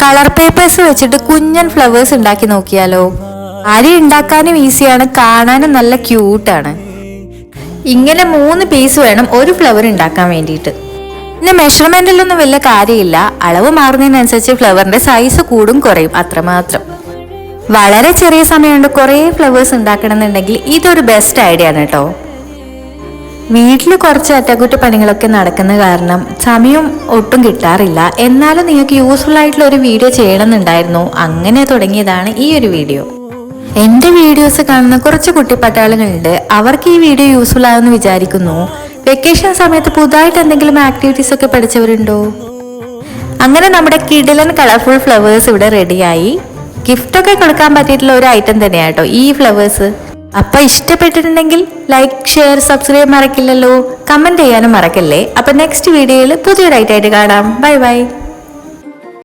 Colour papers വെച്ചിട്ട് കുഞ്ഞൻ flowers ഉണ്ടാക്കി നോക്കിയാലോ? അരി ഉണ്ടാക്കാനും ഈസിയാണ്, കാണാനും നല്ല ക്യൂട്ടാണ്. ഇങ്ങനെ 3 പീസ് വേണം ഒരു ഫ്ലവർ ഉണ്ടാക്കാൻ വേണ്ടിയിട്ട്. പിന്നെ മെഷർമെന്റിലൊന്നും വലിയ കാര്യമില്ല, അളവ് മാറുന്നതിനനുസരിച്ച് ഫ്ലവറിന്റെ സൈസ് കൂടും കുറയും, അത്രമാത്രം. വളരെ ചെറിയ സമയം കൊണ്ട് കുറേ ഫ്ലവേഴ്സ് ഉണ്ടാക്കണമെന്നുണ്ടെങ്കിൽ ഇതൊരു ബെസ്റ്റ് ഐഡിയ ആണ് കേട്ടോ. വീട്ടിൽ കുറച്ച് അറ്റകുറ്റപ്പണികളൊക്കെ നടക്കുന്ന കാരണം സമയം ഒട്ടും കിട്ടാറില്ല. എന്നാലും നിങ്ങൾക്ക് യൂസ്ഫുൾ ആയിട്ടുള്ള ഒരു വീഡിയോ ചെയ്യണമെന്നുണ്ടായിരുന്നു, അങ്ങനെ തുടങ്ങിയതാണ് ഈ ഒരു വീഡിയോ. എൻ്റെ വീഡിയോസ് കാണുന്ന കുറച്ച് കുട്ടിപ്പട്ടാളങ്ങളുണ്ട്, അവർക്ക് ഈ വീഡിയോ യൂസ്ഫുൾ ആകുമെന്ന് വിചാരിക്കുന്നു. വെക്കേഷൻ സമയത്ത് പുതുതായിട്ട് എന്തെങ്കിലും ആക്ടിവിറ്റീസ് ഒക്കെ പഠിച്ചവരുണ്ടോ? അങ്ങനെ നമ്മുടെ കിടിലൻ കളർഫുൾ ഫ്ലവേഴ്സ് ഇവിടെ റെഡിയായി. ഗിഫ്റ്റൊക്കെ കൊടുക്കാൻ പറ്റിയിട്ടുള്ള ഒരു ഐറ്റം തന്നെയാണ് കേട്ടോ ഈ ഫ്ലവേഴ്സ്. അപ്പൊ ഇഷ്ടപ്പെട്ടിട്ടുണ്ടെങ്കിൽ ലൈക്ക്, ഷെയർ, സബ്സ്ക്രൈബ് മറക്കില്ലല്ലോ. കമന്റ് ചെയ്യാനും മറക്കല്ലേ. അപ്പൊ നെക്സ്റ്റ് വീഡിയോയിൽ പുതിയൊരു ഐറ്റമായിട്ട് കാണാം. Bye bye.